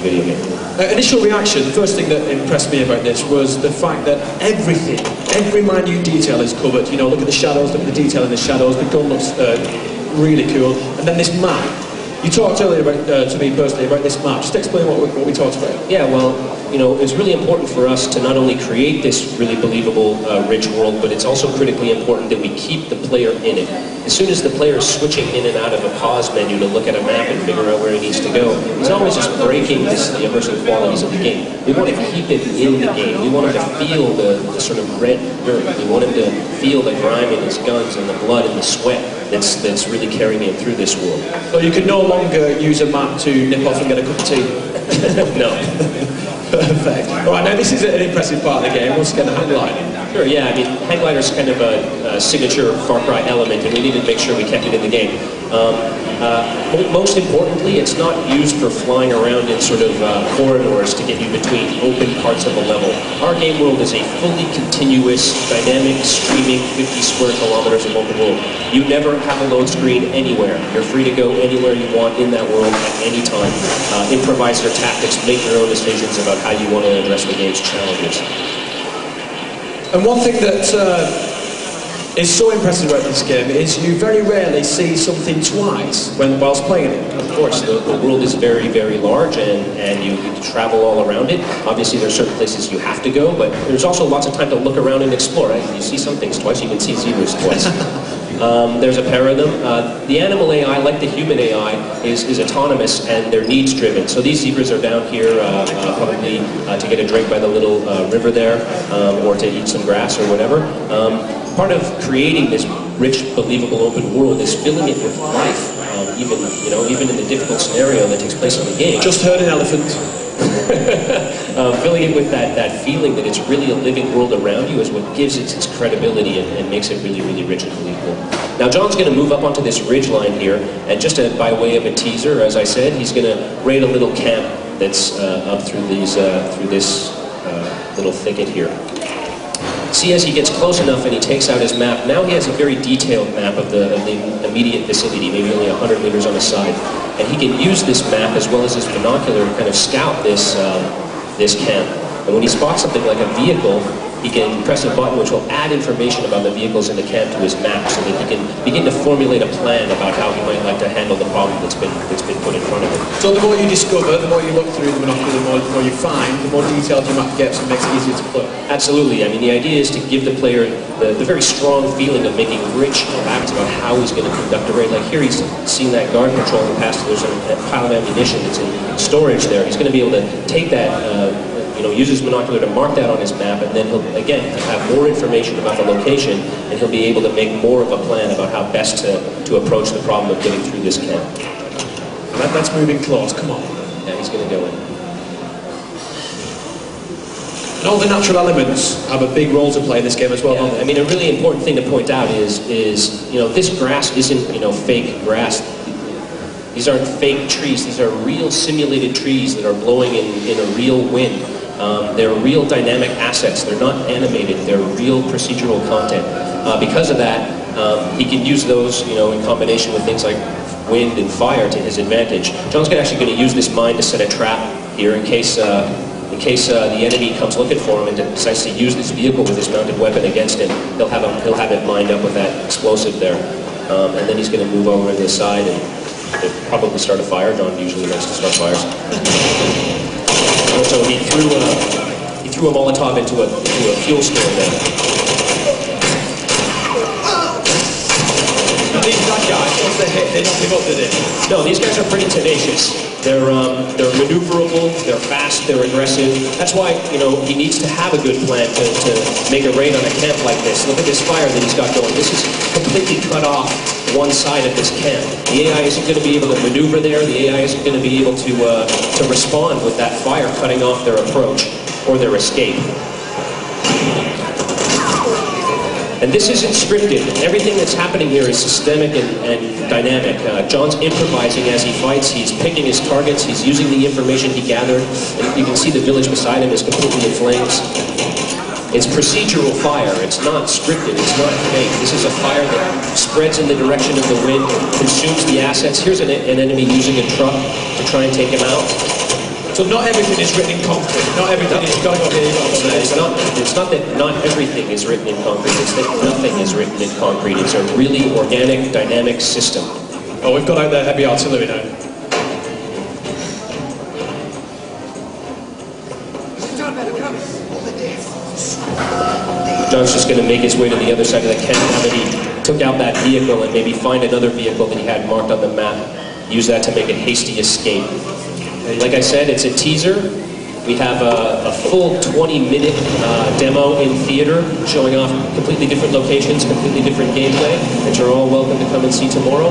the video game. Initial reaction, the first thing that impressed me about this was the fact that everything, every minute detail is covered. You know, look at the shadows, look at the detail in the shadows, the gun looks really cool. And then this map. You talked earlier about, to me personally, about this map. Just explain what we talked about. Yeah, well, you know, it's really important for us to not only create this really believable, rich world, but it's also critically important that we keep the player in it. As soon as the player is switching in and out of a pause menu to look at a map and figure out where he needs to go, he's always just breaking the immersive qualities of the game. We want to keep it in the game. We want him to feel the sort of red dirt. We want him to feel the grime in his guns and the blood and the sweat that's really carrying him through this world. So you can no longer use a map to nip off and get a cup of tea? No. Perfect. All right, now this is an impressive part of the game. Let's get the hang glider. Sure, yeah, I mean, hang glider is kind of a signature Far Cry element, and we needed to make sure we kept it in the game. Most importantly, it's not used for flying around in sort of corridors to get you between open parts of a level. Our game world is a fully continuous, dynamic, streaming 50 square kilometers of open world. You never have a load screen anywhere. You're free to go anywhere you want in that world at any time. Improvise your tactics, make your own decisions about how you want to address the game's challenges. And one thing that is so impressive about this game is you very rarely see something twice whilst playing it. Of course, the world is very, very large, and you can travel all around it. Obviously, there are certain places you have to go, but there's also lots of time to look around and explore. Right? You see some things twice, you can see zebras twice. There's a pair of them. The animal AI, like the human AI, is autonomous and they're needs driven. So these zebras are down here probably to get a drink by the little river there, or to eat some grass or whatever. Part of creating this rich, believable open world is filling it with life, even in the difficult scenario that takes place in the game. Just heard an elephant. Filling it with that feeling that it's really a living world around you is what gives it its credibility and makes it really, really rich and believable. Now, John's going to move up onto this ridge line here, and just by way of a teaser, as I said, he's going to raid a little camp that's up through this little thicket here. See, as he gets close enough and he takes out his map, now he has a very detailed map of the immediate vicinity, maybe only 100 meters on the side. And he can use this map as well as his binocular to kind of scout this camp. And when he spots something like a vehicle, he can press a button which will add information about the vehicles in the camp to his map so that he can begin to formulate a plan about how he might like to handle the problem that's been put in front of him. So the more you discover, the more you look through the binocular, the more you find, the more detailed your map gets and makes it easier to play. Absolutely. I mean, the idea is to give the player the very strong feeling of making rich facts about how he's going to conduct a raid. Like here, he's seen that guard patrolling past. There's a pile of ammunition that's in storage there. He's going to be able to take that, use his binocular to mark that on his map, and then he'll, again, have more information about the location, and he'll be able to make more of a plan about how best to approach the problem of getting through this camp. That's moving close, come on. Yeah, he's going to go in. And all the natural elements have a big role to play in this game as well. Yeah, I mean, a really important thing to point out is this grass isn't, fake grass. These aren't fake trees. These are real simulated trees that are blowing in a real wind. They're real dynamic assets. They're not animated. They're real procedural content. Because of that, he can use those, in combination with things like wind and fire to his advantage. John's actually going to use this mine to set a trap here in case the enemy comes looking for him and decides to use this vehicle with his mounted weapon against him. He'll have it lined up with that explosive there, and then he's going to move over to the side and probably start a fire. John usually likes to start fires. So he threw a Molotov into a fuel store there. Now these bad guys, once they hit, they don't give up, do they? No, these guys are pretty tenacious. They're maneuverable, they're fast, they're aggressive. That's why, he needs to have a good plan to make a raid on a camp like this. Look at this fire that he's got going. This is completely cut off one side of this camp. The AI isn't going to be able to maneuver there. The AI isn't going to be able to respond with that fire cutting off their approach or their escape. And this isn't scripted. Everything that's happening here is systemic and dynamic. John's improvising as he fights. He's picking his targets. He's using the information he gathered. And you can see the village beside him is completely in flames. It's procedural fire. It's not scripted. It's not fake. This is a fire that spreads in the direction of the wind, consumes the assets. Here's an enemy using a truck to try and take him out. So not everything is written in concrete. Not everything is, you've got to go here, you've got to go there. It's not that not everything is written in concrete, it's that nothing is written in concrete. It's a really organic, dynamic system. Oh, we've got out there heavy artillery now. John's just going to make his way to the other side of the camp now that he took out that vehicle and maybe find another vehicle that he had marked on the map. Use that to make a hasty escape. Like I said, it's a teaser. We have a full 20-minute demo in theater showing off completely different locations, completely different gameplay that you're all welcome to come and see tomorrow.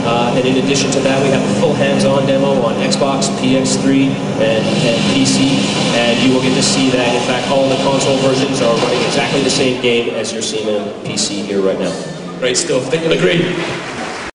And in addition to that, we have a full hands-on demo on Xbox, PX3, and PC. And you will get to see that, in fact, all the console versions are running exactly the same game as you're seeing on PC here right now. Great stuff. Think you'll agree.